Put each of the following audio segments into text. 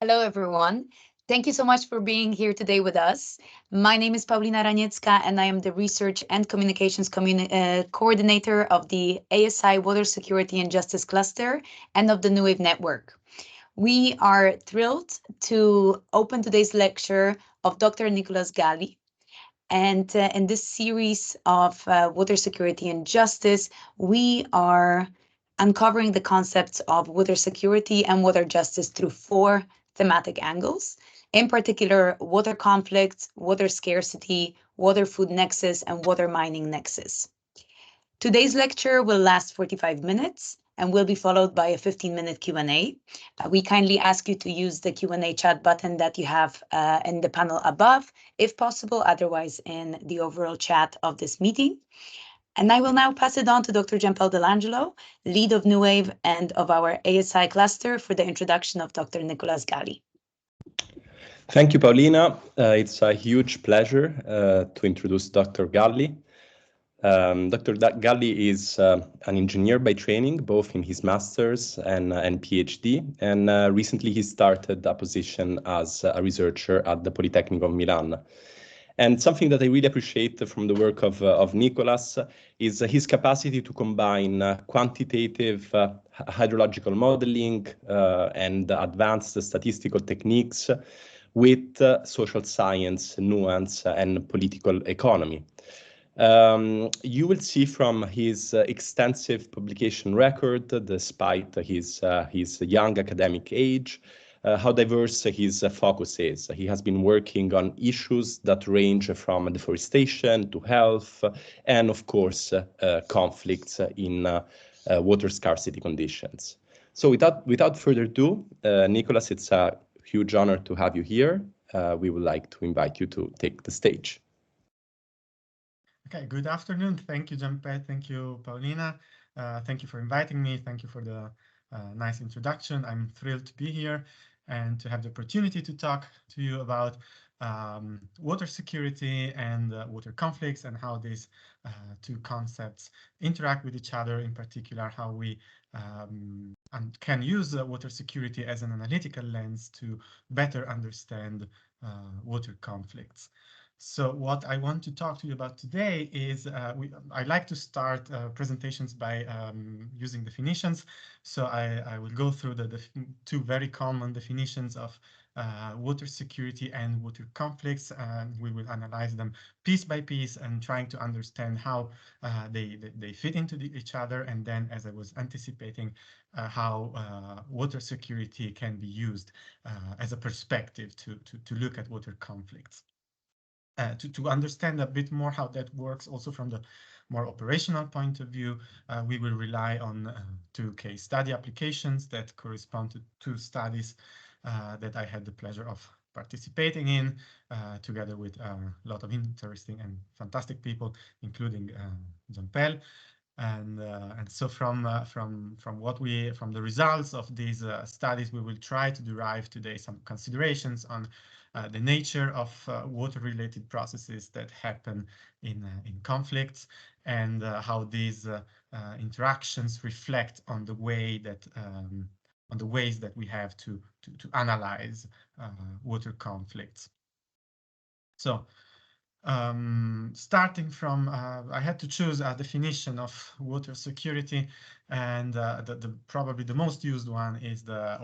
Hello, everyone. Thank you so much for being here today with us. My name is Paulina Raniecka, and I am the Research and Communications Coordinator of the ASI Water Security and Justice Cluster and of the New Wave Network. We are thrilled to open today's lecture of Dr. Nikolas Galli. And in this series of water security and justice, we are uncovering the concepts of water security and water justice through four thematic angles, in particular, water conflicts, water scarcity, water food nexus, and water mining nexus. Today's lecture will last 45 minutes and will be followed by a 15-minute Q&A. We kindly ask you to use the Q&A chat button that you have in the panel above, if possible, otherwise in the overall chat of this meeting. And I will now pass it on to Dr. Dell'Angelo, lead of New Wave and of our ASI cluster, for the introduction of Dr. Nikolas Galli. Thank you, Paulina. It's a huge pleasure to introduce Dr. Galli. Dr. Galli is an engineer by training, both in his master's and PhD, and recently he started a position as a researcher at the Polytechnic of Milan. And something that I really appreciate from the work of Nikolas is his capacity to combine quantitative hydrological modeling and advanced statistical techniques with social science, nuance, and political economy. You will see from his extensive publication record, despite his young academic age, how diverse his focus is. He has been working on issues that range from deforestation to health, and of course, conflicts in water scarcity conditions. So without further ado, Nikolas, it's a huge honor to have you here. We would like to invite you to take the stage. Okay, good afternoon. Thank you, Gianpet. Thank you, Paulina. Thank you for inviting me. Thank you for the nice introduction. I'm thrilled to be here and to have the opportunity to talk to you about water security and water conflicts and how these two concepts interact with each other, in particular, how we can use water security as an analytical lens to better understand water conflicts. So what I want to talk to you about today is I like to start presentations by using definitions. So I will go through the two very common definitions of water security and water conflicts, and we will analyze them piece by piece and trying to understand how they fit into each other. And then, as I was anticipating, how water security can be used as a perspective to look at water conflicts. To understand a bit more how that works, also from the more operational point of view, we will rely on two case study applications that correspond to two studies that I had the pleasure of participating in, together with a lot of interesting and fantastic people, including Gianpel. And so from the results of these studies, we will try to derive today some considerations on the nature of water-related processes that happen in conflicts, and how these interactions reflect on the way that on the ways that we have to analyze water conflicts. So starting from, I had to choose a definition of water security, and probably the most used one is the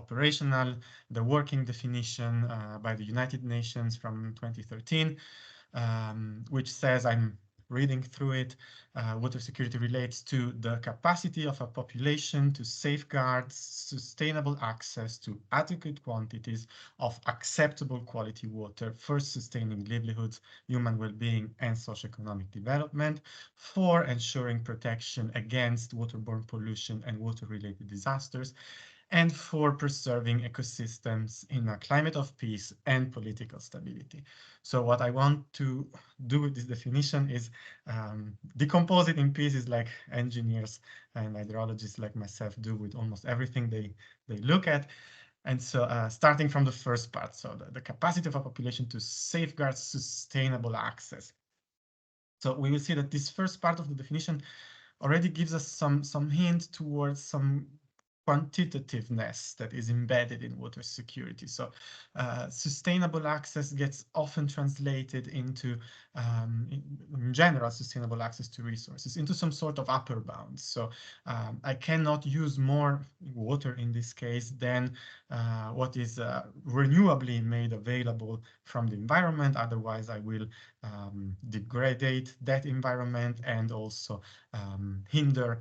working definition by the United Nations from 2013, which says, I'm reading through it, water security relates to the capacity of a population to safeguard sustainable access to adequate quantities of acceptable quality water for sustaining livelihoods, human well-being, and socio-economic development, for ensuring protection against waterborne pollution and water-related disasters, and for preserving ecosystems in a climate of peace and political stability. So what I want to do with this definition is decompose it in pieces like engineers and hydrologists like myself do with almost everything they look at. And so starting from the first part, so the capacity of a population to safeguard sustainable access. So we will see that this first part of the definition already gives us some hint towards some quantitativeness that is embedded in water security. So sustainable access gets often translated into, in general, sustainable access to resources into some sort of upper bound. So I cannot use more water in this case than what is renewably made available from the environment. Otherwise, I will degrade that environment and also hinder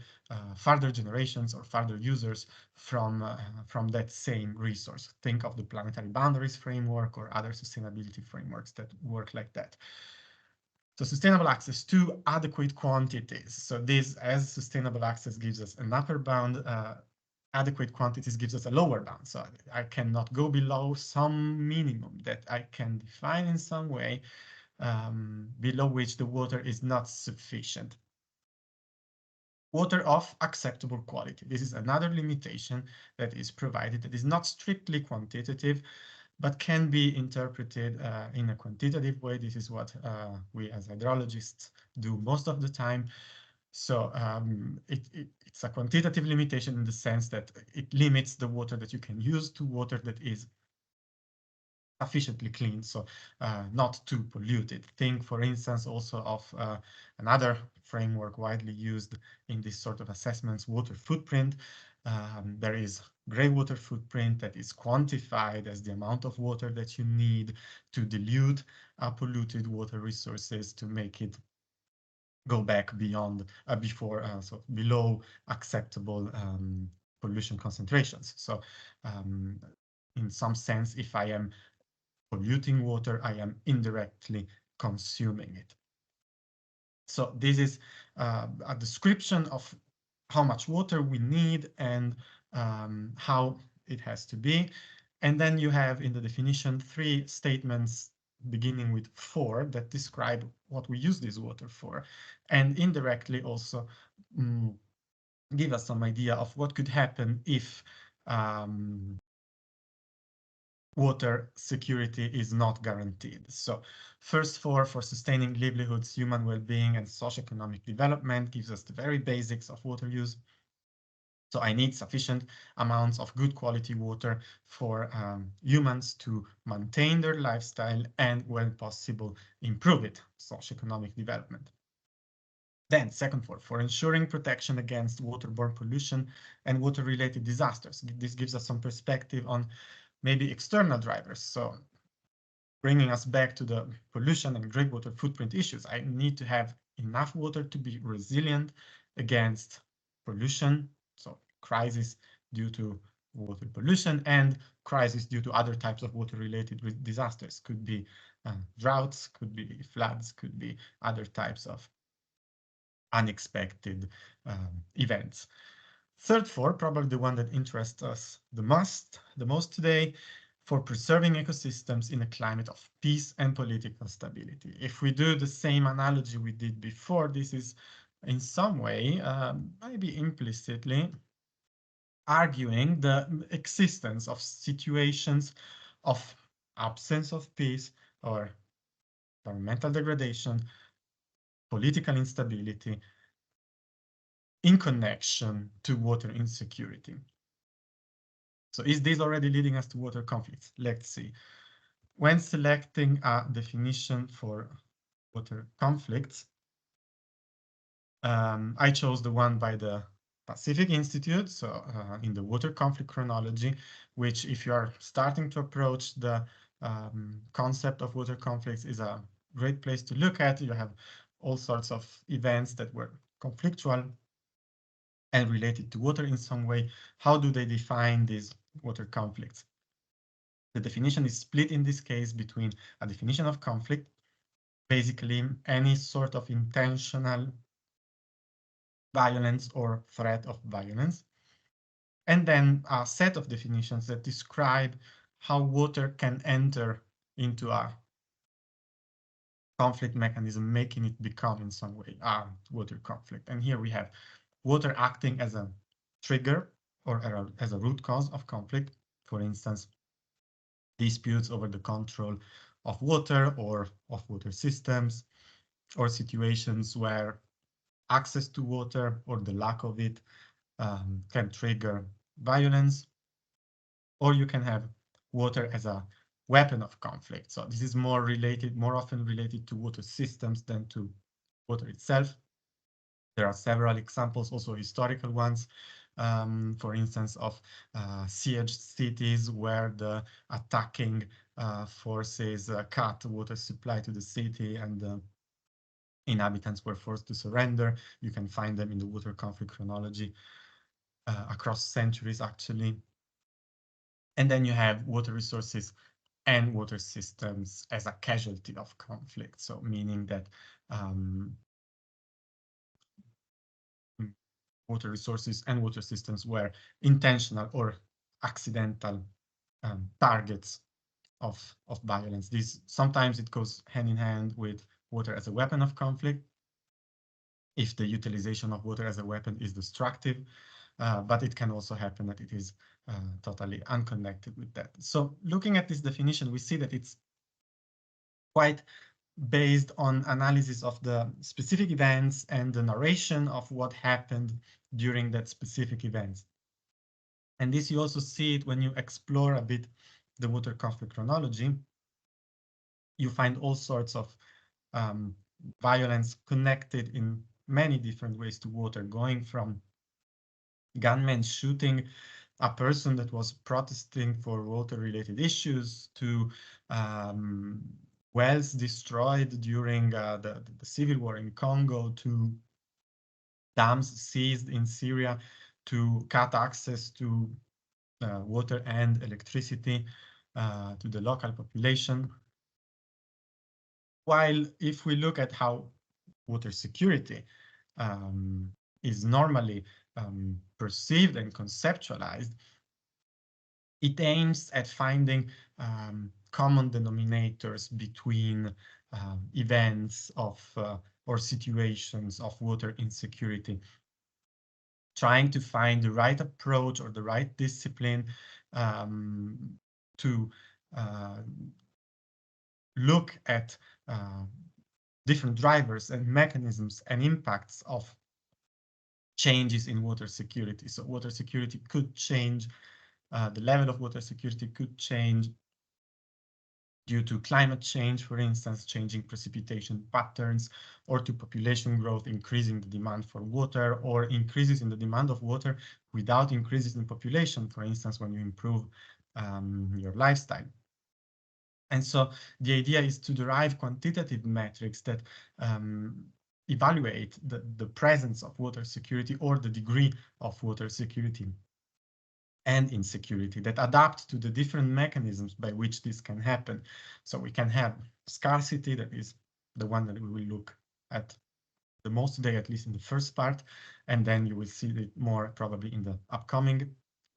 further generations or further users from that same resource. Think of the planetary boundaries framework or other sustainability frameworks that work like that. So sustainable access to adequate quantities. So this, as sustainable access gives us an upper bound, adequate quantities gives us a lower bound. So I cannot go below some minimum that I can define in some way, below which the water is not sufficient. Water of acceptable quality. This is another limitation that is provided that is not strictly quantitative, but can be interpreted in a quantitative way. This is what we as hydrologists do most of the time. So it's a quantitative limitation in the sense that it limits the water that you can use to water that is sufficiently clean, so not too polluted. Think, for instance, also of another framework widely used in this sort of assessments, water footprint. There is gray water footprint that is quantified as the amount of water that you need to dilute polluted water resources to make it go back beyond so below acceptable pollution concentrations. So in some sense, if I am polluting water, I am indirectly consuming it. So this is a description of how much water we need and how it has to be. And then you have in the definition 3 statements beginning with 4 that describe what we use this water for, and indirectly also give us some idea of what could happen if water security is not guaranteed. So first for sustaining livelihoods, human well-being, and socio-economic development gives us the very basics of water use. So I need sufficient amounts of good quality water for humans to maintain their lifestyle and, when possible, improve it, socio-economic development. Then second for ensuring protection against waterborne pollution and water-related disasters. This gives us some perspective on maybe external drivers. So bringing us back to the pollution and gray water footprint issues, I need to have enough water to be resilient against pollution, so crisis due to water pollution and crisis due to other types of water-related disasters. Could be droughts, could be floods, could be other types of unexpected events. Third for, probably the one that interests us the most today, for preserving ecosystems in a climate of peace and political stability. If we do the same analogy we did before, this is in some way, maybe implicitly, arguing the existence of situations of absence of peace or environmental degradation, political instability, in connection to water insecurity. So is this already leading us to water conflicts? Let's see. When selecting a definition for water conflicts, I chose the one by the Pacific Institute, so in the water conflict chronology, which if you are starting to approach the concept of water conflicts is a great place to look at. You have all sorts of events that were conflictual and related to water in some way. How do they define these water conflicts? The definition is split in this case between a definition of conflict, basically any sort of intentional violence or threat of violence, and then a set of definitions that describe how water can enter into a conflict mechanism, making it become in some way a water conflict. And here we have water acting as a trigger or as a root cause of conflict. For instance, disputes over the control of water or of water systems, or situations where access to water or the lack of it can trigger violence, or you can have water as a weapon of conflict. So this is more often related to water systems than to water itself. There are several examples, also historical ones, for instance, of siege cities where the attacking forces cut water supply to the city and the inhabitants were forced to surrender. You can find them in the water conflict chronology across centuries, actually. And then you have water resources and water systems as a casualty of conflict. So meaning that water resources and water systems were intentional or accidental targets of violence. Sometimes it goes hand in hand with water as a weapon of conflict, if the utilization of water as a weapon is destructive, but it can also happen that it is totally unconnected with that. So looking at this definition, we see that it's quite based on analysis of the specific events and the narration of what happened during that specific event. And this you also see it when you explore a bit the water conflict chronology. You find all sorts of violence connected in many different ways to water, going from gunmen shooting a person that was protesting for water-related issues to wells destroyed during the civil war in Congo, to dams seized in Syria to cut access to water and electricity to the local population. While if we look at how water security is normally perceived and conceptualized, it aims at finding common denominators between events of or situations of water insecurity, trying to find the right approach or the right discipline to look at different drivers and mechanisms and impacts of changes in water security. So water security could change, the level of water security could change due to climate change, for instance, changing precipitation patterns, or to population growth increasing the demand for water, or increases in the demand of water without increases in population, for instance, when you improve your lifestyle. And so the idea is to derive quantitative metrics that evaluate the presence of water security or the degree of water security and insecurity, that adapt to the different mechanisms by which this can happen. So we can have scarcity, that is the one that we will look at the most today, at least in the first part, and then you will see it more probably in the upcoming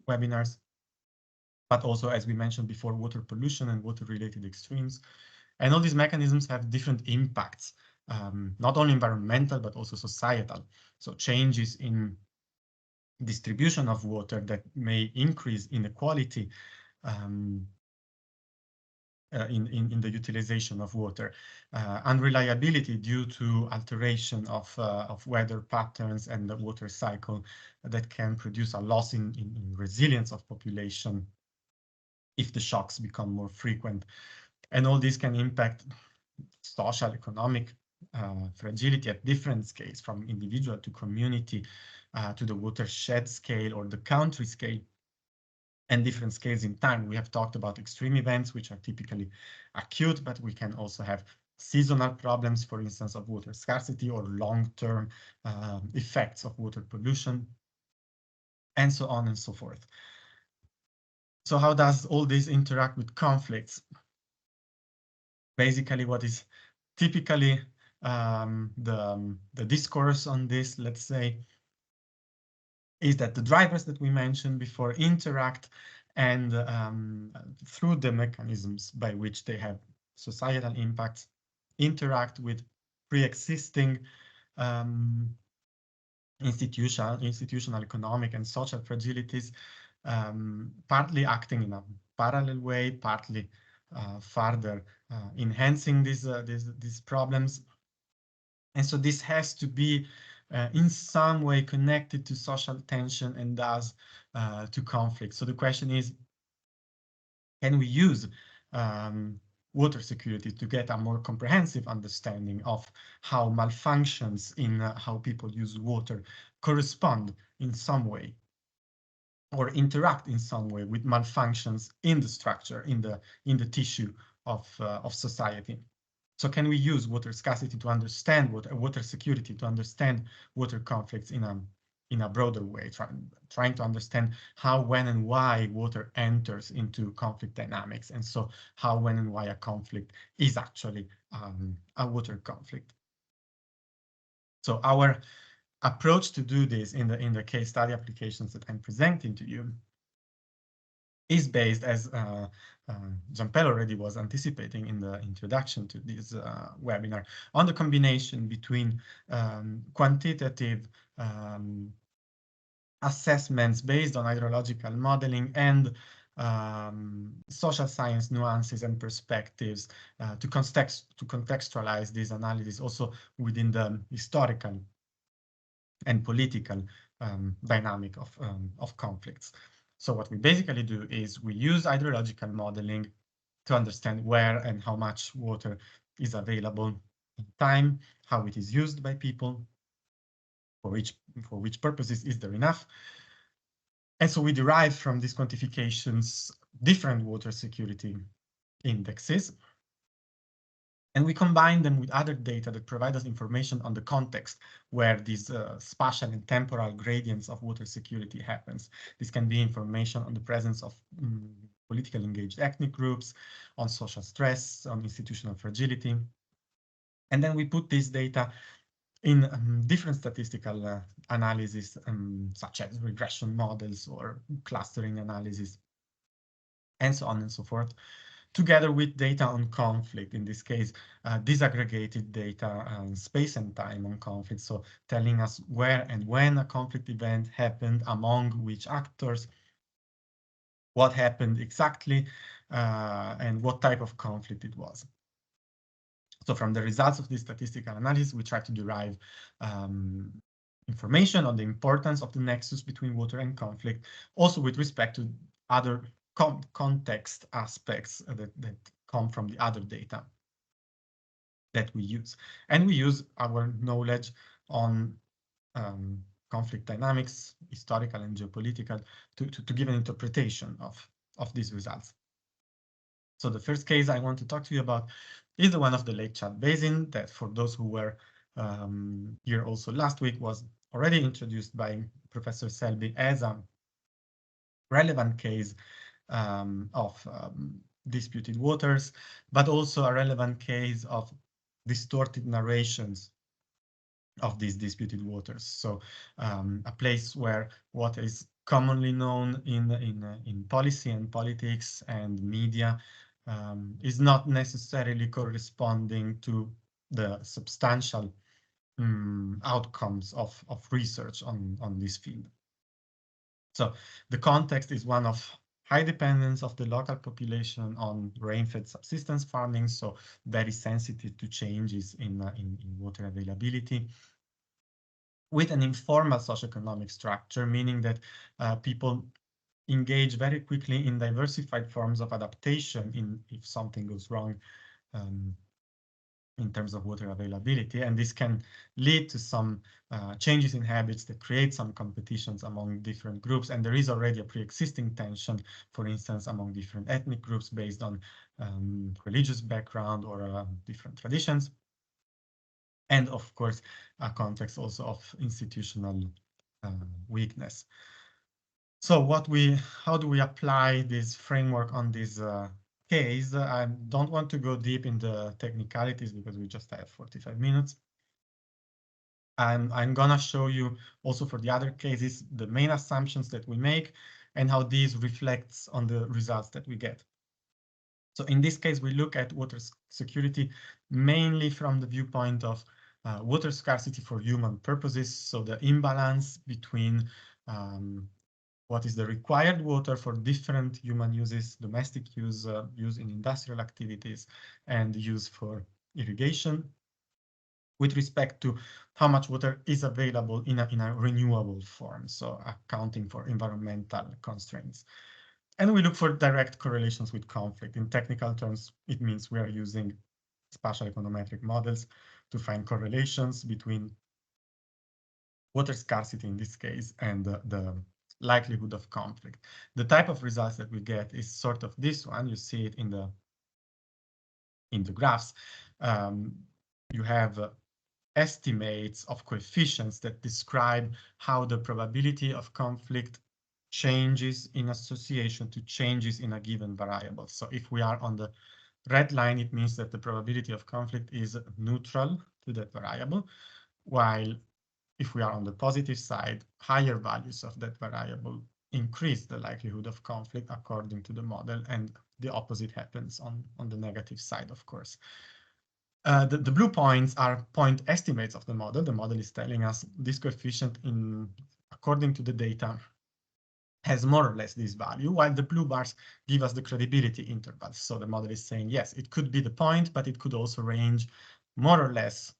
webinars. But also, as we mentioned before, water pollution and water-related extremes. And all these mechanisms have different impacts, not only environmental, but also societal. So changes in distribution of water that may increase inequality in the utilization of water, unreliability due to alteration of weather patterns and the water cycle that can produce a loss in resilience of population if the shocks become more frequent. And all this can impact social, economic fragility at different scales, from individual to community, to the watershed scale or the country scale, and different scales in time. We have talked about extreme events, which are typically acute, but we can also have seasonal problems, for instance, of water scarcity, or long-term effects of water pollution, and so on and so forth. So how does all this interact with conflicts? Basically, what is typically the discourse on this, let's say, is that the drivers that we mentioned before interact, and through the mechanisms by which they have societal impacts, interact with pre-existing institutional, economic, and social fragilities, partly acting in a parallel way, partly further enhancing these problems. And so this has to be in some way connected to social tension and thus to conflict. So the question is, can we use water security to get a more comprehensive understanding of how malfunctions in how people use water correspond in some way or interact in some way with malfunctions in the structure, in the tissue of society? So can we use water scarcity to understand water security, to understand water conflicts in a broader way, trying to understand how, when, and why water enters into conflict dynamics, and so how, when, and why a conflict is actually a water conflict. So our approach to do this in the case study applications that I'm presenting to you is based, as Gianpello already was anticipating in the introduction to this webinar, on the combination between quantitative assessments based on hydrological modeling and social science nuances and perspectives to contextualize this analysis also within the historical and political dynamic of conflicts. So what we basically do is we use hydrological modeling to understand where and how much water is available in time, how it is used by people, for which purposes is there enough. And so we derive from these quantifications different water security indexes, and we combine them with other data that provide us information on the context where these spatial and temporal gradients of water security happens. This can be information on the presence of politically engaged ethnic groups, on social stress, on institutional fragility. And then we put this data in different statistical analysis, such as regression models or clustering analysis, and so on and so forth, together with data on conflict, in this case, disaggregated data on space and time on conflict, so telling us where and when a conflict event happened, among which actors, what happened exactly, and what type of conflict it was. So from the results of this statistical analysis, we try to derive information on the importance of the nexus between water and conflict, also with respect to other context aspects that come from the other data that we use. And we use our knowledge on conflict dynamics, historical and geopolitical, to give an interpretation of these results. So the first case I want to talk to you about is the one of the Lake Chad Basin, that for those who were here also last week was already introduced by Professor Selby as a relevant case of disputed waters, but also a relevant case of distorted narrations of these disputed waters. So a place where what is commonly known in policy and politics and media is not necessarily corresponding to the substantial outcomes of research on this field. So the context is one of high dependence of the local population on rain-fed subsistence farming, so very sensitive to changes in water availability, with an informal socioeconomic structure, meaning that people engage very quickly in diversified forms of adaptation if something goes wrong in terms of water availability. And this can lead to some changes in habits that create some competitions among different groups. And there is already a pre-existing tension, for instance, among different ethnic groups based on religious background or different traditions. And of course, a context also of institutional weakness. So how do we apply this framework on this case? I don't want to go deep in the technicalities because we just have 45 minutes. I'm gonna show you also for the other cases, the main assumptions that we make and how these reflects on the results that we get. So in this case, we look at water security mainly from the viewpoint of water scarcity for human purposes. So the imbalance between what is the required water for different human uses, domestic use, use in industrial activities, and use for irrigation. with respect to how much water is available in a renewable form, so accounting for environmental constraints. And we look for direct correlations with conflict. In technical terms, it means we are using spatial econometric models to find correlations between water scarcity in this case and the likelihood of conflict. The type of results that we get is sort of this one. You see it in the graphs. You have estimates of coefficients that describe how the probability of conflict changes in association to changes in a given variable. So if we are on the red line, it means that the probability of conflict is neutral to that variable, while if we are on the positive side, higher values of that variable increase the likelihood of conflict according to the model, and the opposite happens on the negative side, of course. The blue points are point estimates of the model. The model is telling us this coefficient, according to the data, has more or less this value, while the blue bars give us the credibility intervals. So the model is saying, yes, it could be the point, but it could also range more or less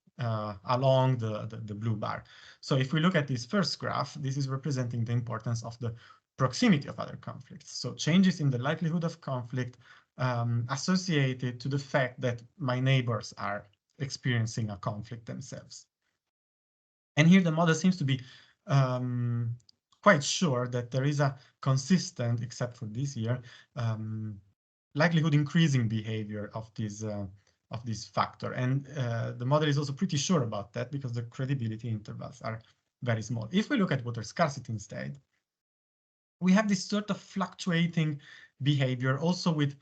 along the blue bar. So if we look at this first graph, this is representing the importance of the proximity of other conflicts. So changes in the likelihood of conflict associated to the fact that my neighbors are experiencing a conflict themselves. And here the model seems to be quite sure that there is a consistent, except for this year, likelihood increasing behavior of this factor. And the model is also pretty sure about that because the credibility intervals are very small. If we look at water scarcity instead, we have this sort of fluctuating behavior also with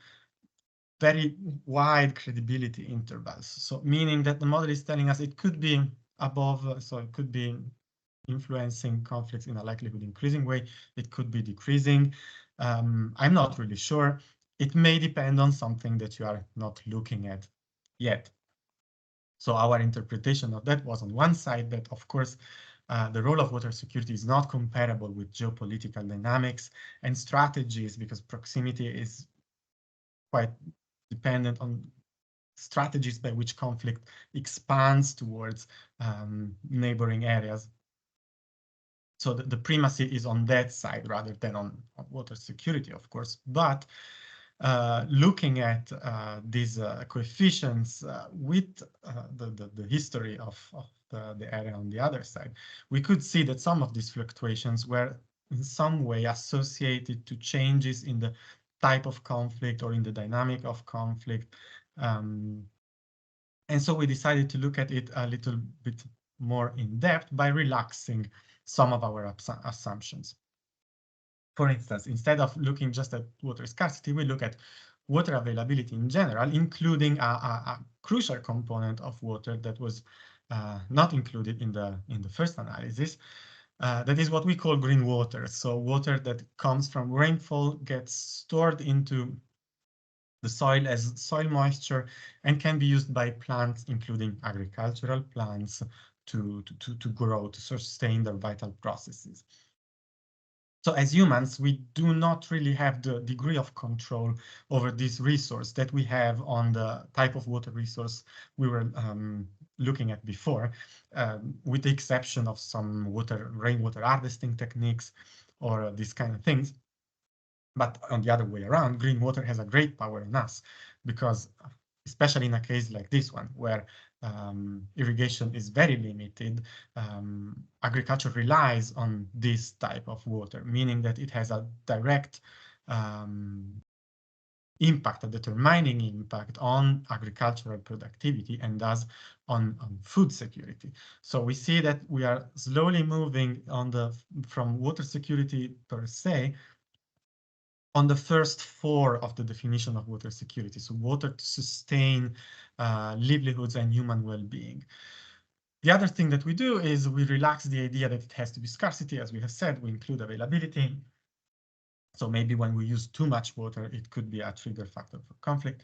very wide credibility intervals. So meaning that the model is telling us it could be above, so it could be influencing conflicts in a likelihood increasing way. It could be decreasing. I'm not really sure. It may depend on something that you are not looking at yet. So our interpretation of that was on one side that, of course, the role of water security is not comparable with geopolitical dynamics and strategies, because proximity is quite dependent on strategies by which conflict expands towards neighboring areas. So the primacy is on that side rather than on water security, of course. But looking at these coefficients with the history of the area on the other side, we could see that some of these fluctuations were in some way associated to changes in the type of conflict or in the dynamic of conflict. And so we decided to look at it a little bit more in depth by relaxing some of our assumptions. For instance, instead of looking just at water scarcity, we look at water availability in general, including a crucial component of water that was not included in the first analysis. That is what we call green water. So water that comes from rainfall gets stored into the soil as soil moisture and can be used by plants, including agricultural plants, to grow, to sustain their vital processes. So as humans, we do not really have the degree of control over this resource that we have on the type of water resource we were looking at before, with the exception of some rainwater harvesting techniques or these kind of things. But on the other way around, green water has a great power in us, because especially in a case like this one, where irrigation is very limited, agriculture relies on this type of water, meaning that it has a direct impact, a determining impact on agricultural productivity and thus on food security. So we see that we are slowly moving from water security per se on the first four of the definition of water security. So water to sustain livelihoods and human well-being. The other thing that we do is we relax the idea that it has to be scarcity. As we have said, we include availability. So maybe when we use too much water, it could be a trigger factor for conflict,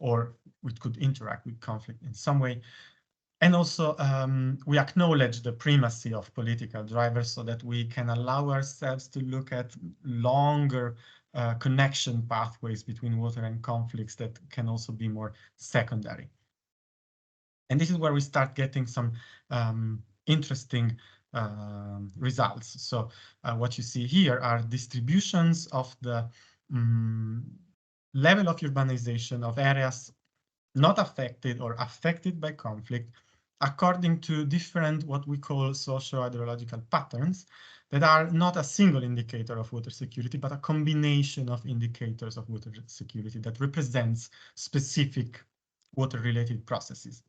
or it could interact with conflict in some way. And also, we acknowledge the primacy of political drivers so that we can allow ourselves to look at longer connection pathways between water and conflicts that can also be more secondary. And this is where we start getting some interesting results. So what you see here are distributions of the level of urbanization of areas not affected or affected by conflict according to different what we call socio-hydrological patterns that are not a single indicator of water security, but a combination of indicators of water security that represents specific water-related processes.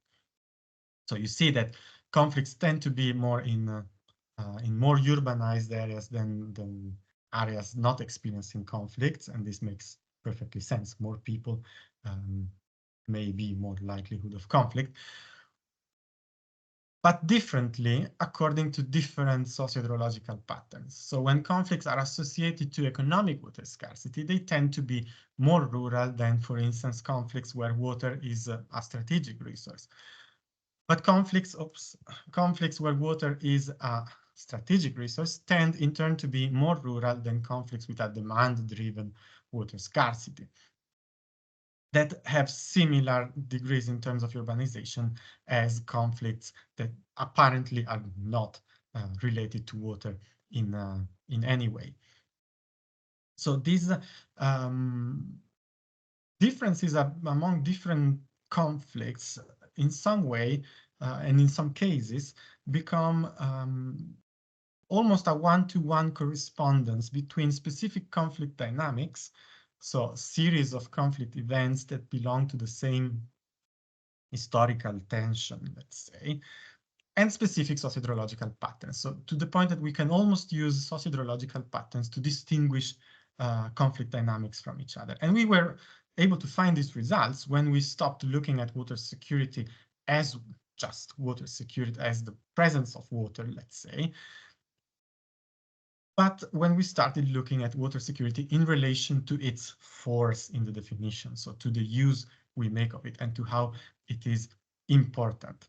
So you see that conflicts tend to be more in more urbanized areas than areas not experiencing conflicts, and this makes perfectly sense. More people may be more likelihood of conflict, but differently according to different socio-hydrological patterns. So when conflicts are associated to economic water scarcity, they tend to be more rural than, for instance, conflicts where water is a strategic resource. But conflicts where water is a strategic resource tend in turn to be more rural than conflicts with a demand-driven water scarcity that have similar degrees in terms of urbanization as conflicts that apparently are not related to water in any way. So these differences among different conflicts in some way and in some cases become almost a one-to-one correspondence between specific conflict dynamics, so a series of conflict events that belong to the same historical tension, let's say, and specific socio-hydrological patterns. So to the point that we can almost use socio-hydrological patterns to distinguish conflict dynamics from each other. And we were able to find these results when we stopped looking at water security as just water security, as the presence of water, let's say, but when we started looking at water security in relation to its force in the definition, so to the use we make of it and to how it is important.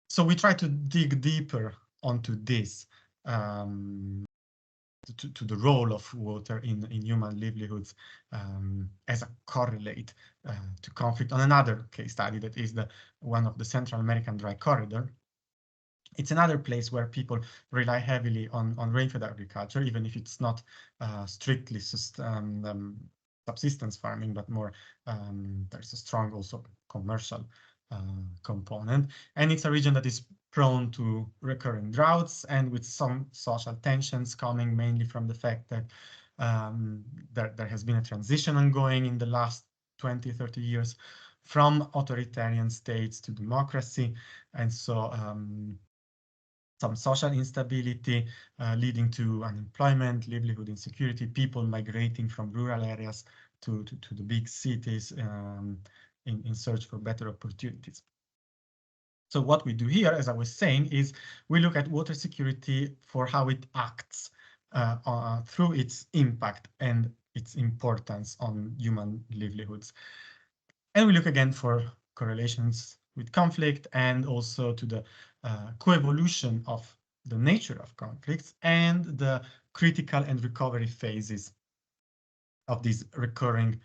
So we try to dig deeper onto this, to the role of water in human livelihoods as a correlate to conflict on another case study that is the one of the Central American dry corridor. It's another place where people rely heavily on rainfed agriculture, even if it's not strictly subsistence farming, but more there's a strong also commercial component. And it's a region that is prone to recurring droughts and with some social tensions coming mainly from the fact that there has been a transition ongoing in the last 20, 30 years from authoritarian states to democracy. And so some social instability leading to unemployment, livelihood insecurity, people migrating from rural areas to the big cities in search for better opportunities. So what we do here, as I was saying, is we look at water security for how it acts through its impact and its importance on human livelihoods. And we look again for correlations with conflict and also to the coevolution of the nature of conflicts and the critical and recovery phases of these recurring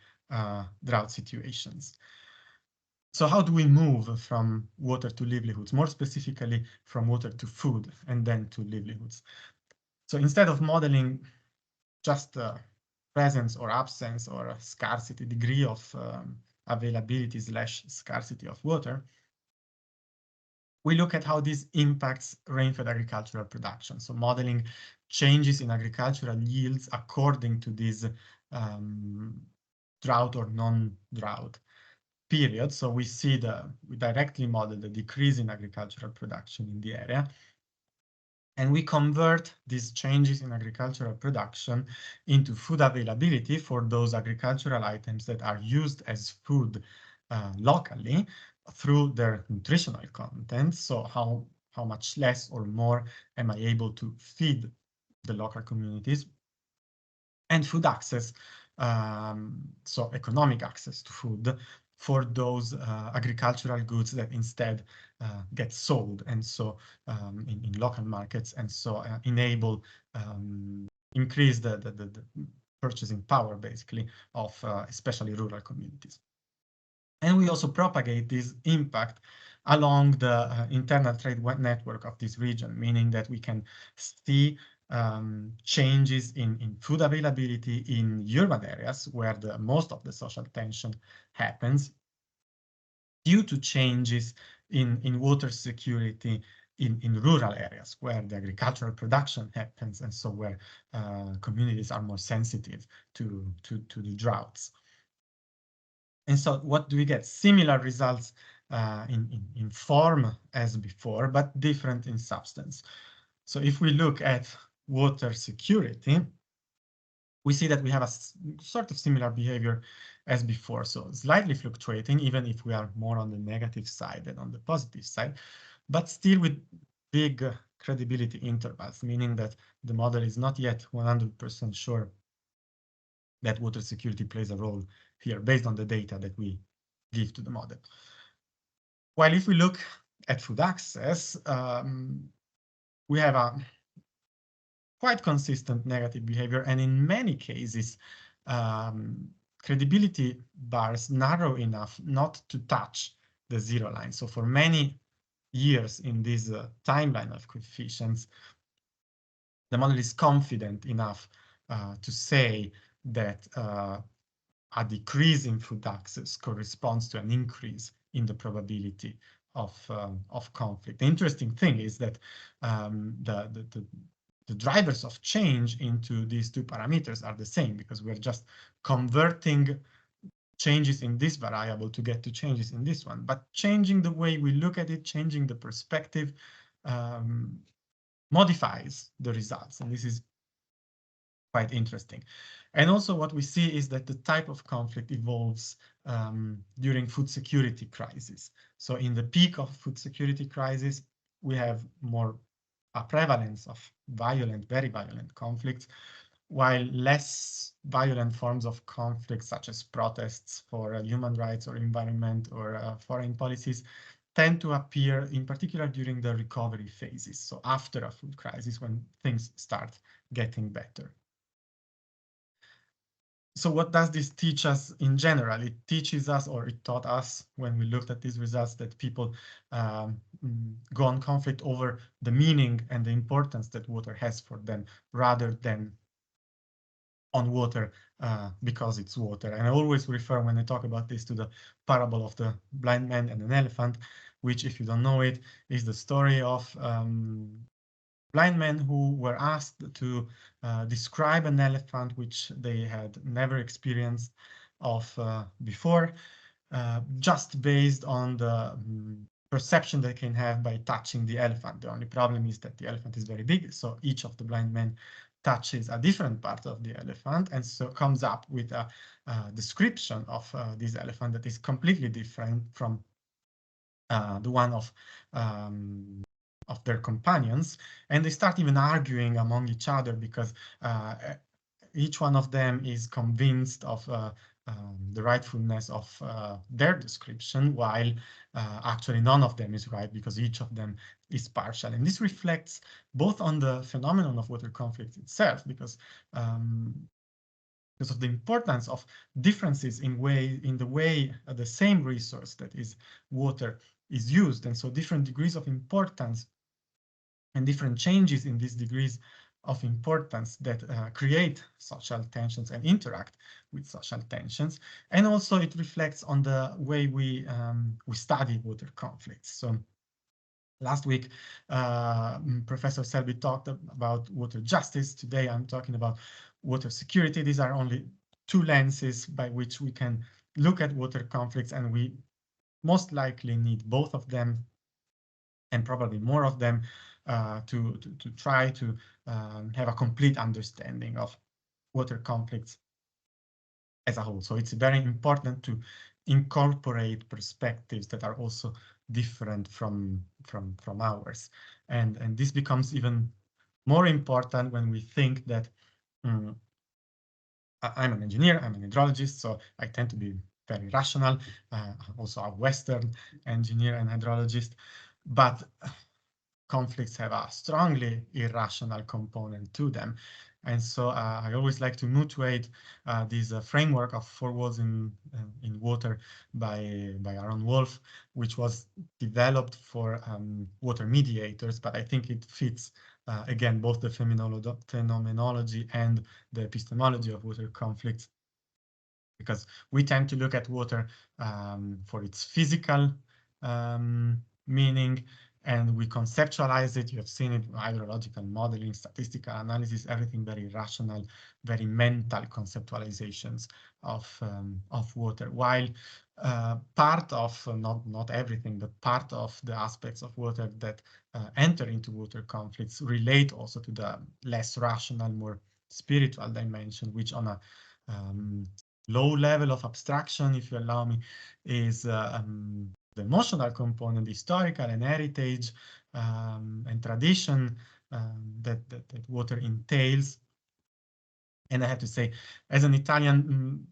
drought situations. So how do we move from water to livelihoods, more specifically from water to food and then to livelihoods? So instead of modeling just presence or absence or a scarcity degree of availability / scarcity of water, we look at how this impacts rainfed agricultural production. So modeling changes in agricultural yields according to this drought or non-drought period. So we directly model the decrease in agricultural production in the area. And we convert these changes in agricultural production into food availability for those agricultural items that are used as food locally through their nutritional content. So how much less or more am I able to feed the local communities? And food access, so economic access to food for those agricultural goods that instead get sold and so in local markets and so enable increase the purchasing power basically of especially rural communities. And we also propagate this impact along the internal trade network of this region, meaning that we can see changes in food availability in urban areas where most of the social tension happens due to changes in water security in rural areas where the agricultural production happens, and so where communities are more sensitive to the droughts. And so what do we get? Similar results in form as before, but different in substance. So if we look at water security, we see that we have a sort of similar behavior as before. So slightly fluctuating, even if we are more on the negative side than on the positive side, but still with big credibility intervals, meaning that the model is not yet 100% sure that water security plays a role here based on the data that we give to the model. While if we look at food access, we have a quite consistent negative behavior, and in many cases, credibility bars narrow enough not to touch the zero line. So for many years in this timeline of coefficients, the model is confident enough to say that a decrease in food access corresponds to an increase in the probability of conflict. The interesting thing is that the drivers of change into these two parameters are the same, because we're just converting changes in this variable to get to changes in this one. But changing the way we look at it, changing the perspective, modifies the results. And this is quite interesting. And also what we see is that the type of conflict evolves during food security crisis. So in the peak of food security crisis, we have more a prevalence of violent, very violent conflicts, while less violent forms of conflict, such as protests for human rights or environment or foreign policies, tend to appear in particular during the recovery phases. So after a food crisis, when things start getting better. So what does this teach us in general? It teaches us, or it taught us when we looked at these results, that people go on conflict over the meaning and the importance that water has for them, rather than on water because it's water. And I always refer, when I talk about this, to the parable of the blind man and an elephant, which, if you don't know it, is the story of blind men who were asked to describe an elephant which they had never experienced of before, just based on the perception they can have by touching the elephant. The only problem is that the elephant is very big, so each of the blind men touches a different part of the elephant, and so comes up with a description of this elephant that is completely different from the one of their companions. And they start even arguing among each other, because each one of them is convinced of the rightfulness of their description, while actually none of them is right, because each of them is partial. And this reflects both on the phenomenon of water conflict itself, because of the importance of differences in the way the same resource, that is water, is used. And so different degrees of importance and different changes in these degrees of importance that create social tensions and interact with social tensions. And also it reflects on the way we study water conflicts. So last week, Professor Selby talked about water justice. Today, I'm talking about water security. These are only two lenses by which we can look at water conflicts, and we most likely need both of them, and probably more of them, to try to have a complete understanding of water conflicts as a whole. So it's very important to incorporate perspectives that are also different from ours. And this becomes even more important when we think that I'm an engineer, I'm an hydrologist, so I tend to be very rational, also a Western engineer and hydrologist, but conflicts have a strongly irrational component to them. And so I always like to mutuate this framework of four walls in water by Aaron Wolf, which was developed for water mediators, but I think it fits again both the phenomenology and the epistemology of water conflicts, because we tend to look at water for its physical meaning, and we conceptualize it. You have seen it, hydrological modeling, statistical analysis, everything very rational, very mental conceptualizations of water. While part of, not everything, but part of the aspects of water that enter into water conflicts relate also to the less rational, more spiritual dimension, which on a low level of abstraction, if you allow me, is the emotional component, historical and heritage and tradition that water entails. And I have to say, as an Italian,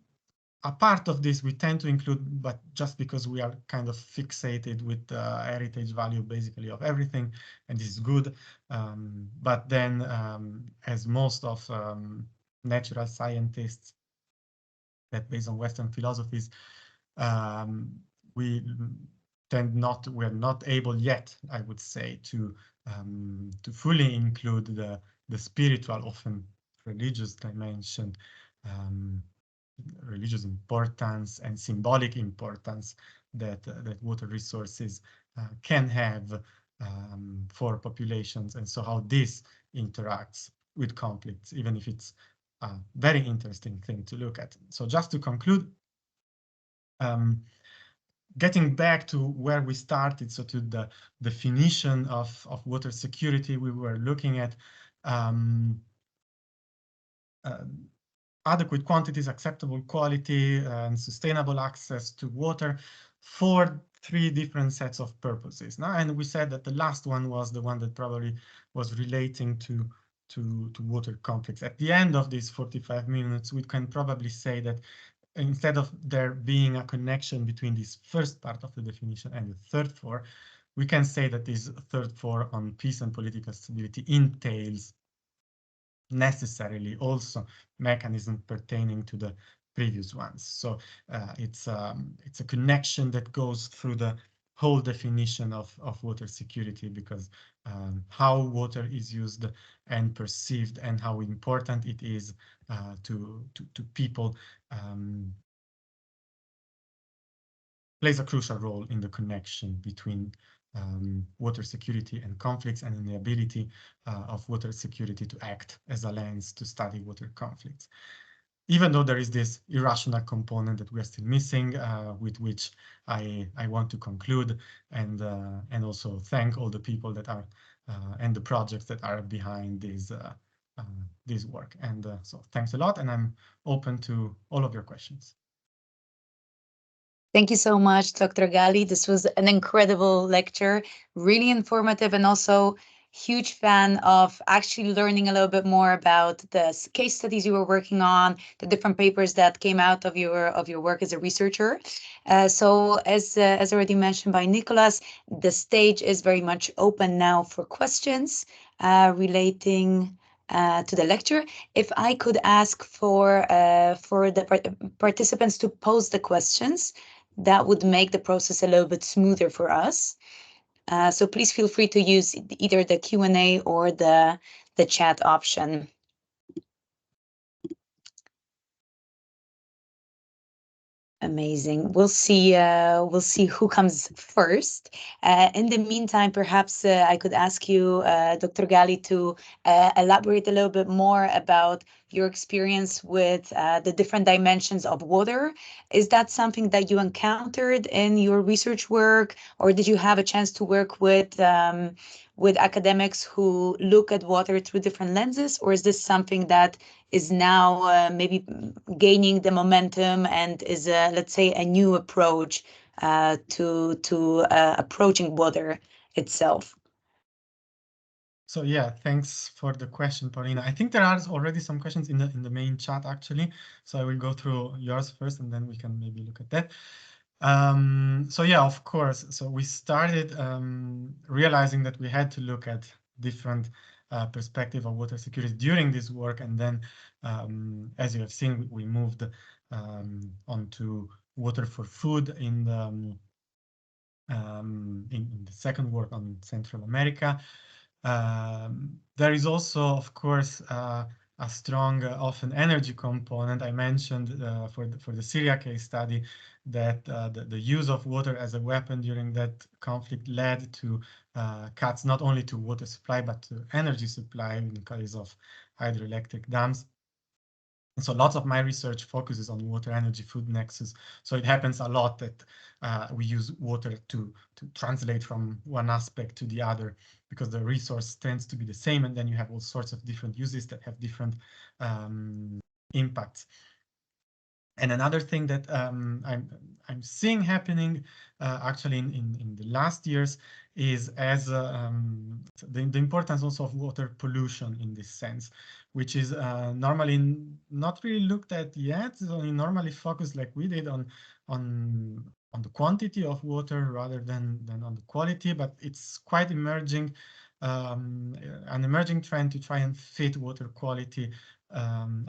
a part of this we tend to include, but just because we are kind of fixated with the heritage value basically of everything, and this is good. But then, as most of natural scientists that based on Western philosophies, we're not able yet, I would say, to fully include the spiritual, often religious dimension, religious importance and symbolic importance that water resources can have for populations, and so how this interacts with conflicts, even if it's a very interesting thing to look at. So just to conclude, getting back to where we started, so to the definition of water security, we were looking at adequate quantities, acceptable quality, and sustainable access to water for three different sets of purposes. Now, and we said that the last one was the one that probably was relating to water conflicts. At the end of these 45 minutes, we can probably say that instead of there being a connection between this first part of the definition and the third four, we can say that this third four on peace and political stability entails necessarily also mechanisms pertaining to the previous ones. So it's a connection that goes through the whole definition of water security, because how water is used and perceived and how important it is to people plays a crucial role in the connection between water security and conflicts, and in the ability of water security to act as a lens to study water conflicts. Even though there is this irrational component that we are still missing, with which I want to conclude, and also thank all the people that are and the projects that are behind this work. And so thanks a lot, and I'm open to all of your questions. Thank you so much, Dr. Galli. This was an incredible lecture, really informative, and also huge fan of actually learning a little bit more about the case studies you were working on, the different papers that came out of your work as a researcher. So as already mentioned by Nikolas, the stage is very much open now for questions relating to the lecture. If I could ask for the participants to pose the questions, that would make the process a little bit smoother for us. So please feel free to use either the Q&A or the chat option. Amazing. We'll see who comes first. In the meantime, perhaps I could ask you, Dr. Galli, to elaborate a little bit more about your experience with the different dimensions of water. Is that something that you encountered in your research work, or did you have a chance to work with academics who look at water through different lenses, or is this something that is now maybe gaining the momentum and is, let's say, a new approach to approaching water itself? So yeah, thanks for the question, Paulina. I think there are already some questions in the main chat, actually. So I will go through yours first, and then we can maybe look at that. So yeah, of course. So we started realizing that we had to look at different perspective of water security during this work. And then, as you have seen, we moved onto water for food in the second work on Central America. There is also, of course, a strong, often energy component. I mentioned for the Syria case study that the use of water as a weapon during that conflict led to cuts not only to water supply but to energy supply in the case of hydroelectric dams. And so lots of my research focuses on water, energy, food nexus. So it happens a lot that we use water to translate from one aspect to the other, because the resource tends to be the same, and then you have all sorts of different uses that have different impacts. And another thing that I'm seeing happening actually in the last years is as the importance also of water pollution in this sense, which is normally not really looked at yet. So we normally focus, like we did, on the quantity of water rather than on the quality, but it's quite emerging, an emerging trend to try and fit water quality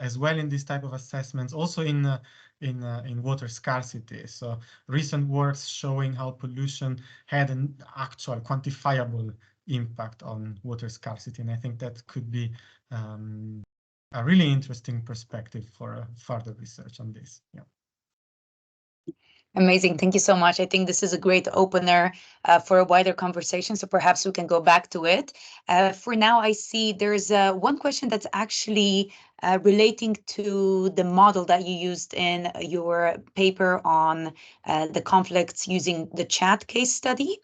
as well in this type of assessments, also in water scarcity. So recent works showing how pollution had an actual quantifiable impact on water scarcity, and I think that could be a really interesting perspective for further research on this. Yeah. Amazing. Thank you so much. I think this is a great opener for a wider conversation, so perhaps we can go back to it. For now, I see there's one question that's actually relating to the model that you used in your paper on the conflicts using the Chad case study.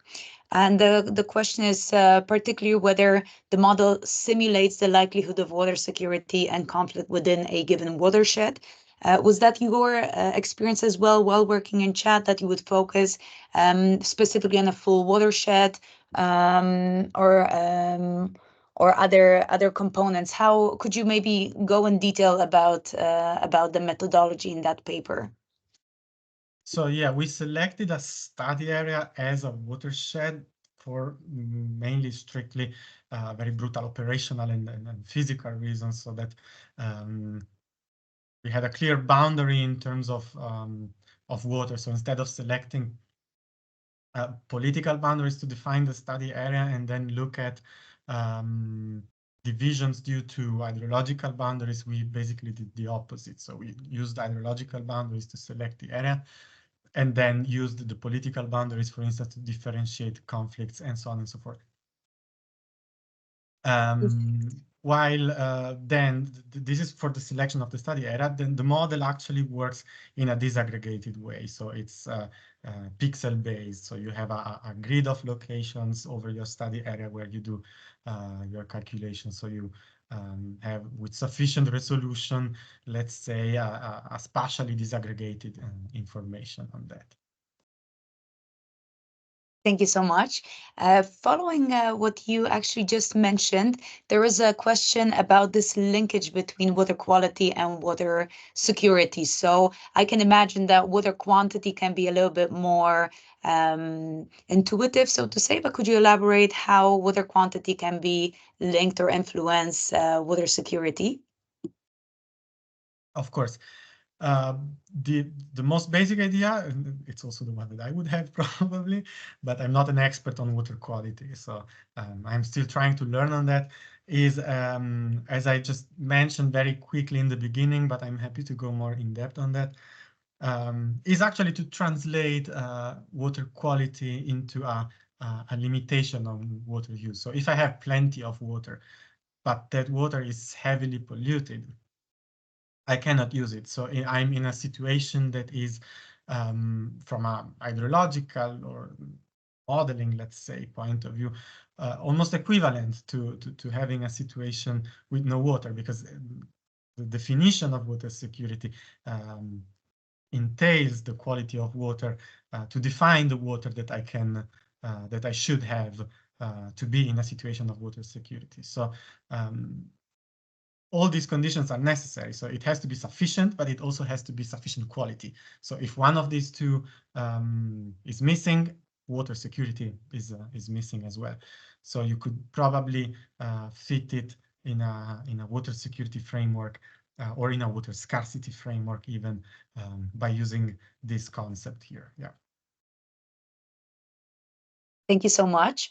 And the question is particularly whether the model simulates the likelihood of water security and conflict within a given watershed. Was that your experience as well while working in Chad, that you would focus specifically on a full watershed or other components? How could you maybe go in detail about the methodology in that paper? So yeah, we selected a study area as a watershed for mainly strictly very brutal operational and physical reasons, so that we had a clear boundary in terms of water. So instead of selecting political boundaries to define the study area and then look at divisions due to hydrological boundaries, we basically did the opposite. So we used hydrological boundaries to select the area, and then used the political boundaries, for instance, to differentiate conflicts and so on and so forth. While then this is for the selection of the study area, then the model actually works in a disaggregated way. So it's pixel based. So you have a grid of locations over your study area where you do your calculations. So you have, with sufficient resolution, let's say, a spatially disaggregated information on that. Thank you so much. Following what you actually just mentioned, there is a question about this linkage between water quality and water security. So I can imagine that water quantity can be a little bit more intuitive, so to say, but could you elaborate how water quantity can be linked or influence water security? Of course. The most basic idea, and it's also the one that I would have probably, but I'm not an expert on water quality, so I'm still trying to learn on that, is, as I just mentioned very quickly in the beginning, but I'm happy to go more in depth on that, is actually to translate water quality into a limitation on water use. So if I have plenty of water, but that water is heavily polluted, I cannot use it. So I'm in a situation that is, from a hydrological or modeling, let's say, point of view, almost equivalent to having a situation with no water, because the definition of water security entails the quality of water to define the water that I can, that I should have to be in a situation of water security. So all these conditions are necessary. So it has to be sufficient, but it also has to be sufficient quality. So if one of these two is missing, water security is missing as well. So you could probably fit it in a water security framework or in a water scarcity framework even by using this concept here. Yeah. Thank you so much.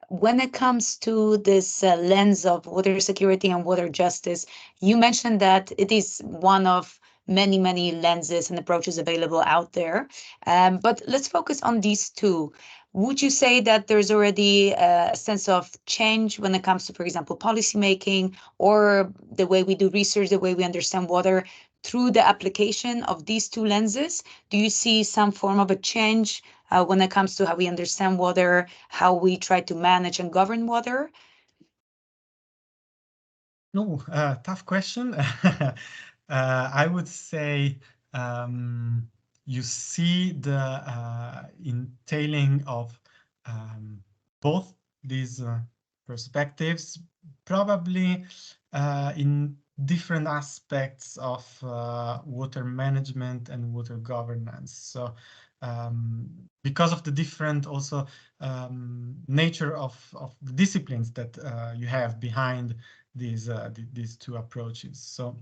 When it comes to this lens of water security and water justice, you mentioned that it is one of many, many lenses and approaches available out there. But let's focus on these two. Would you say that there's already a sense of change when it comes to, for example, policymaking or the way we do research, the way we understand water through the application of these two lenses? Do you see some form of a change when it comes to how we understand water, how we try to manage and govern water? No, tough question. I would say you see the entailing of both these perspectives, probably in different aspects of water management and water governance. So because of the different also nature of the disciplines that you have behind these two approaches. So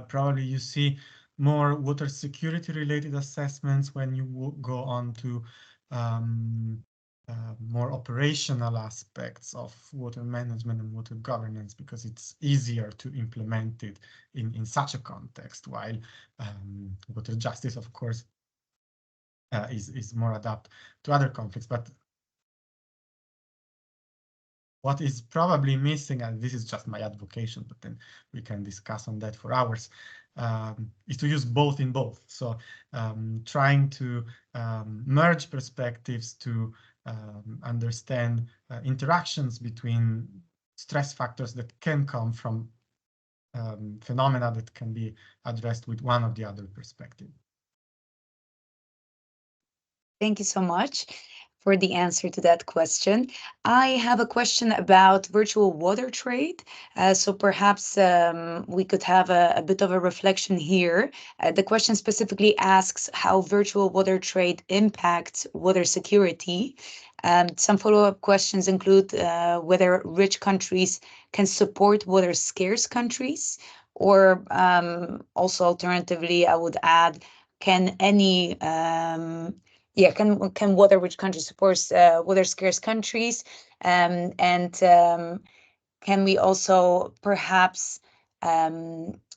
probably you see more water security related assessments when you go on to more operational aspects of water management and water governance, because it's easier to implement it in such a context, while water justice, of course, is more adapt to other conflicts. But what is probably missing, and this is just my advocation, but then we can discuss on that for hours, is to use both in both. So trying to merge perspectives to understand interactions between stress factors that can come from phenomena that can be addressed with one or the other perspective. Thank you so much for the answer to that question. I have a question about virtual water trade. So perhaps we could have a bit of a reflection here. The question specifically asks how virtual water trade impacts water security. Some follow-up questions include whether rich countries can support water scarce countries, or also alternatively, I would add, can any can water rich countries support water scarce countries, and can we also perhaps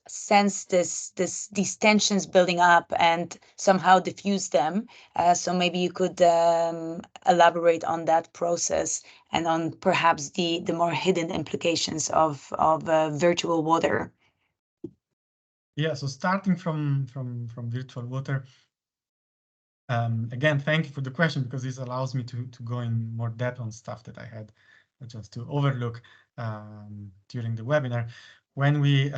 sense these tensions building up and somehow diffuse them? So maybe you could elaborate on that process and on perhaps the more hidden implications of virtual water. Yeah, so starting from virtual water, again, thank you for the question, because this allows me to go in more depth on stuff that I had just to overlook during the webinar. When we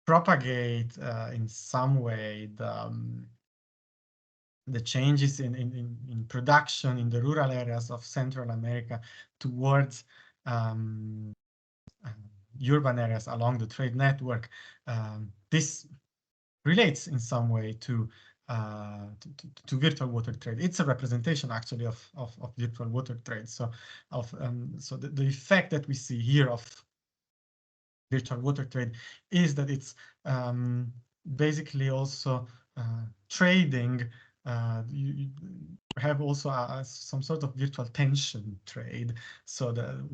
propagate in some way the changes in production in the rural areas of Central America towards urban areas along the trade network, this relates in some way to virtual water trade. It's a representation actually of virtual water trade. So so the effect that we see here of virtual water trade is that it's basically also trading. You have also some sort of virtual tension trade. So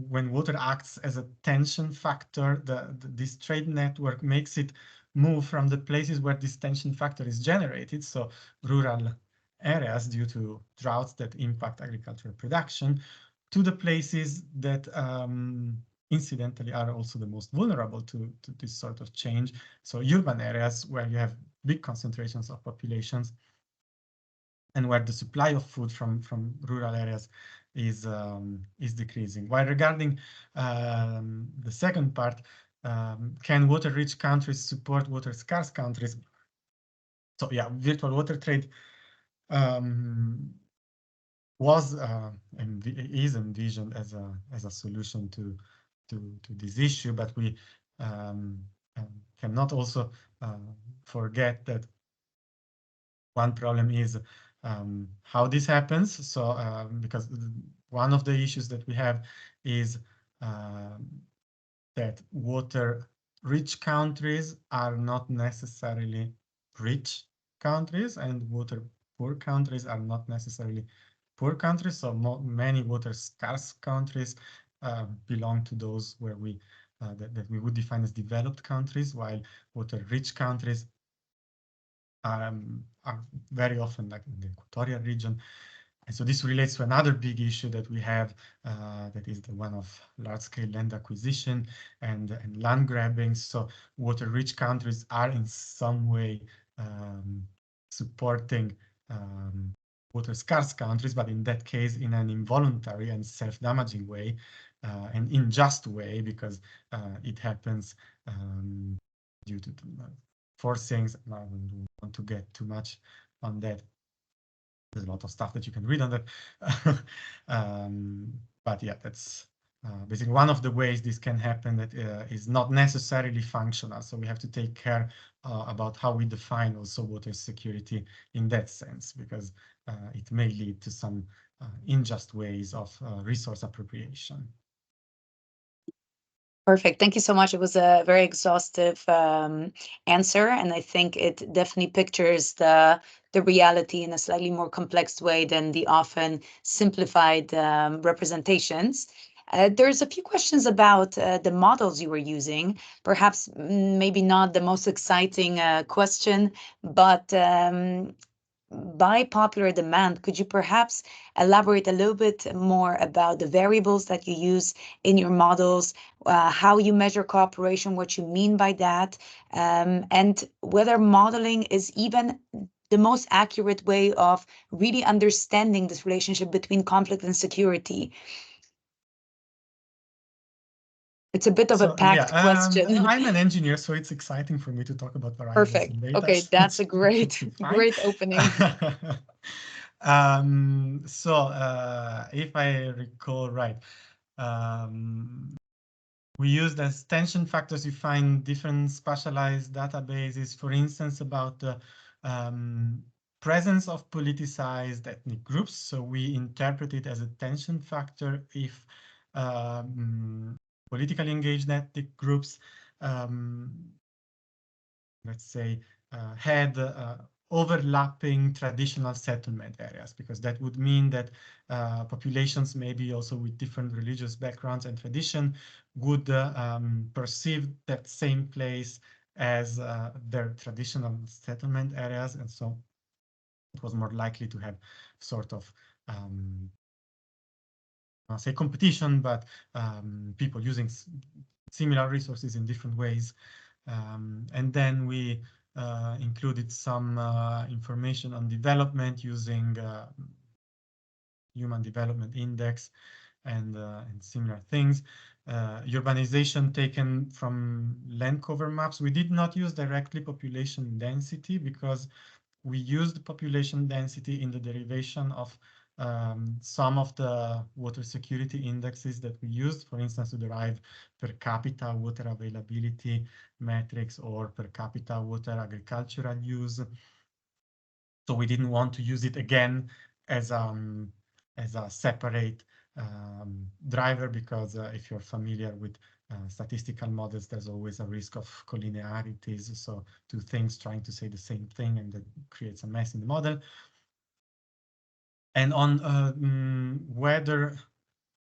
when water acts as a tension factor, this trade network makes it move from the places where this tension factor is generated, so rural areas due to droughts that impact agricultural production, to the places that incidentally are also the most vulnerable to this sort of change. So urban areas where you have big concentrations of populations and where the supply of food from rural areas is decreasing. While regarding the second part, can water-rich countries support water-scarce countries? So yeah, virtual water trade was and is envisioned as a solution to this issue, but we cannot also forget that one problem is how this happens. So because one of the issues that we have is that water-rich countries are not necessarily rich countries, and water-poor countries are not necessarily poor countries. So many water-scarce countries belong to those where that we would define as developed countries, while water-rich countries are very often like in the equatorial region. And so this relates to another big issue that we have, that is the one of large-scale land acquisition and land grabbing. So water-rich countries are in some way supporting water-scarce countries, but in that case, in an involuntary and self-damaging way, an unjust way, because it happens due to forcings. I don't want to get too much on that. There's a lot of stuff that you can read on that. But yeah, that's basically one of the ways this can happen that is not necessarily functional. So we have to take care about how we define also water security in that sense, because it may lead to some unjust ways of resource appropriation. Perfect. Thank you so much. It was a very exhaustive answer, and I think it definitely pictures the reality in a slightly more complex way than the often simplified representations. There's a few questions about the models you were using. Perhaps maybe not the most exciting question, but by popular demand, could you perhaps elaborate a little bit more about the variables that you use in your models, how you measure cooperation, what you mean by that, and whether modeling is even the most accurate way of really understanding this relationship between conflict and security? It's a bit of a packed question. I'm an engineer, so it's exciting for me to talk about variables Perfect. and data. Okay, that's a great opening. If I recall right, we used as tension factors. You find different specialized databases, for instance, about the presence of politicized ethnic groups. So we interpret it as a tension factor if politically engaged ethnic groups, let's say, had overlapping traditional settlement areas, because that would mean that populations, maybe also with different religious backgrounds and tradition, would perceive that same place as their traditional settlement areas. And so it was more likely to have sort of I'll say competition, but people using similar resources in different ways. And then we included some information on development using Human Development Index and similar things. Urbanization taken from land cover maps. We did not use directly population density because we used population density in the derivation of some of the water security indexes that we used, for instance, to derive per capita water availability metrics or per capita water agricultural use. So we didn't want to use it again as a separate driver, because if you're familiar with statistical models, there's always a risk of collinearities. So two things trying to say the same thing, and that creates a mess in the model. And on whether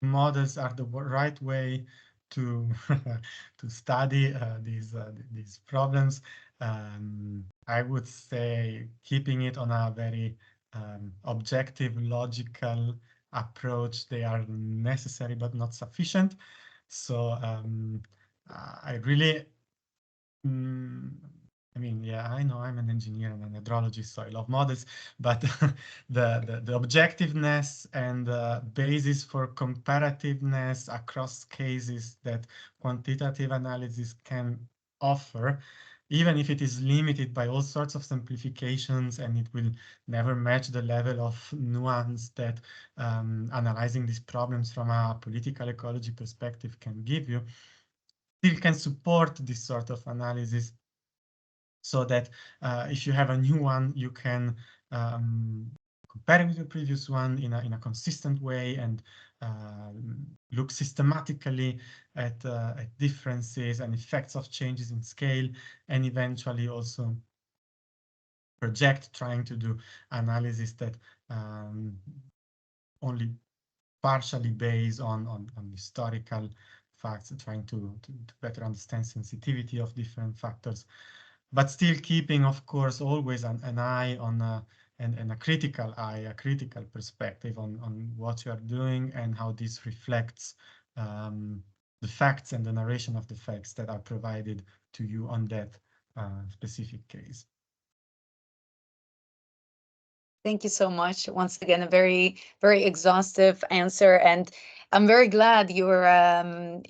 models are the right way to to study these problems, I would say keeping it on a very objective, logical approach. They are necessary but not sufficient. So I really, I mean, yeah, I know I'm an engineer and an hydrologist, so I love models, but the objectiveness and the basis for comparativeness across cases that quantitative analysis can offer, even if it is limited by all sorts of simplifications, and it will never match the level of nuance that analyzing these problems from a political ecology perspective can give you, still can support this sort of analysis, so that if you have a new one, you can compare it with the previous one in a consistent way and look systematically at differences and effects of changes in scale, and eventually also project, trying to do analysis that only partially based on historical facts, trying to better understand sensitivity of different factors, but still keeping, of course, always an eye on and a critical eye, a critical perspective on what you are doing and how this reflects the facts and the narration of the facts that are provided to you on that specific case. Thank you so much. Once again, a very, very exhaustive answer, and I'm very glad you're a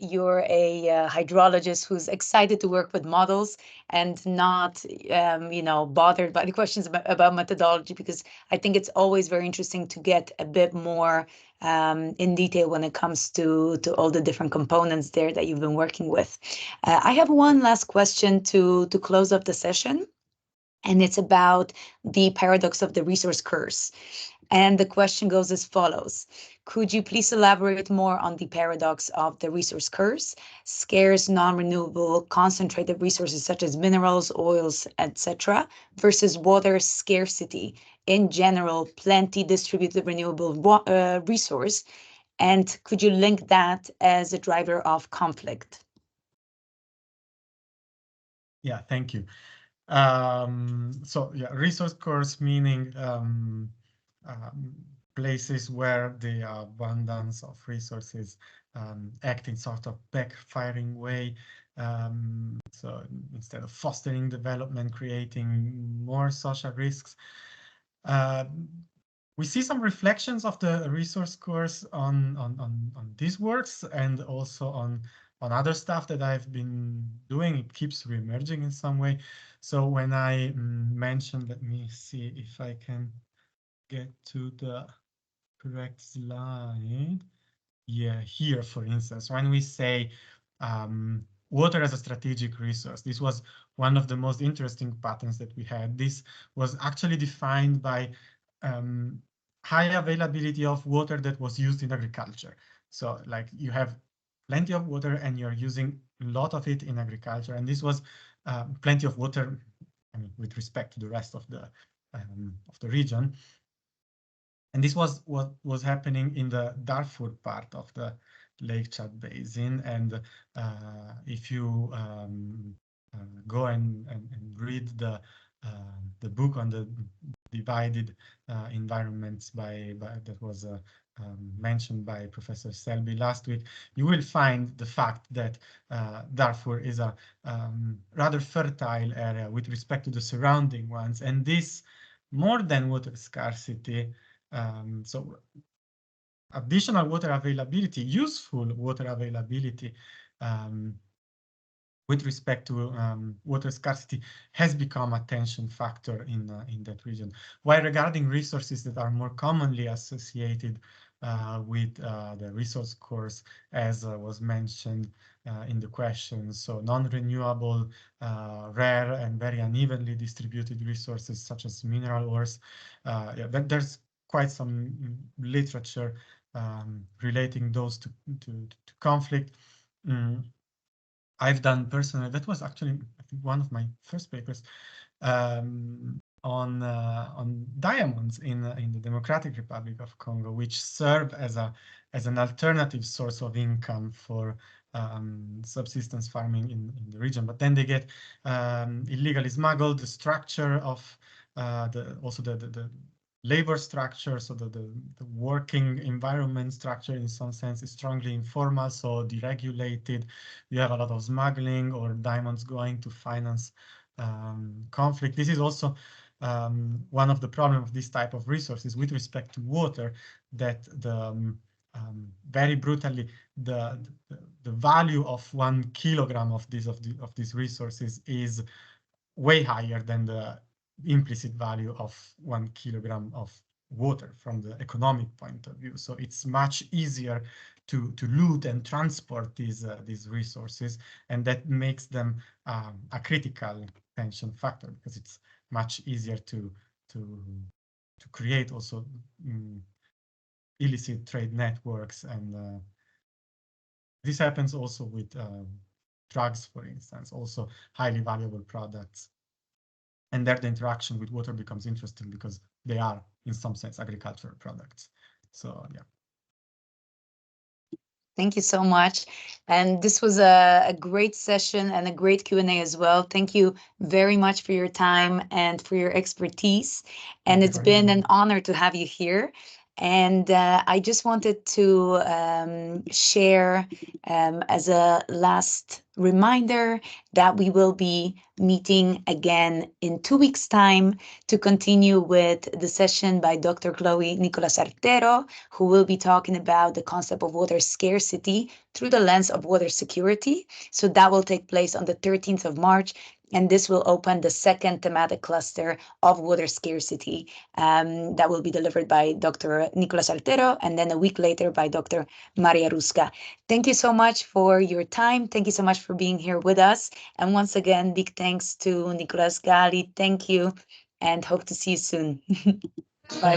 hydrologist who's excited to work with models and not bothered by the questions about methodology, because I think it's always very interesting to get a bit more in detail when it comes to all the different components there that you've been working with. I have one last question to close up the session. And it's about the paradox of the resource curse. And the question goes as follows. Could you please elaborate more on the paradox of the resource curse? Scarce, non-renewable, concentrated resources such as minerals, oils, etc., versus water scarcity. In general, plenty distributed renewable resource. And could you link that as a driver of conflict? Yeah, thank you. So yeah, resource curse meaning places where the abundance of resources act in sort of backfiring way. So instead of fostering development, creating more social risks. We see some reflections of the resource curse on these works and also on other stuff that I've been doing. It keeps reemerging in some way. So when I mentioned, let me see if I can get to the correct slide. Yeah, here, for instance, when we say water as a strategic resource, this was one of the most interesting patterns that we had. This was actually defined by high availability of water that was used in agriculture. So like you have plenty of water and you're using a lot of it in agriculture. And this was plenty of water, I mean, with respect to the rest of the region. And this was what was happening in the Darfur part of the Lake Chad Basin. And if you go and read the book on the divided environments that was mentioned by Professor Selby last week, you will find the fact that Darfur is a rather fertile area with respect to the surrounding ones. And this, more than water scarcity, so additional water availability, useful water availability with respect to water scarcity has become a tension factor in that region. While regarding resources that are more commonly associated with the resource curse, as was mentioned in the question, so non-renewable, rare and very unevenly distributed resources such as mineral ores, yeah, there's quite some literature relating those to conflict. I've done personally, that was actually, I think, one of my first papers on diamonds in the Democratic Republic of Congo, which serve as an alternative source of income for subsistence farming in the region. But then they get illegally smuggled. The structure of also the labor structure, so the working environment structure in some sense is strongly informal, so deregulated. You have a lot of smuggling or diamonds going to finance conflict. This is also one of the problems of this type of resources with respect to water, that the very brutally the value of 1 kilogram of these resources is way higher than the implicit value of 1 kilogram of water from the economic point of view. So it's much easier to loot and transport these resources, and that makes them a critical tension factor, because it's much easier to to create also illicit trade networks. And this happens also with drugs, for instance, also highly valuable products. And there the interaction with water becomes interesting because they are, in some sense, agricultural products. So, yeah. Thank you so much. And this was a great session and a great Q&A as well. Thank you very much for your time and for your expertise. And it's been an honor to have you here. And I just wanted to share as a last reminder that we will be meeting again in 2 weeks' time to continue with the session by Dr. Chloe Nikolas Artero, who will be talking about the concept of water scarcity through the lens of water security. So that will take place on the 13th of March. And this will open the second thematic cluster of water scarcity that will be delivered by Dr. Nikolas Artero, and then a week later by Dr. Maria Ruska. Thank you so much for your time. Thank you so much for being here with us. And once again, big thanks to Nikolas Galli. Thank you, and hope to see you soon. Bye-bye.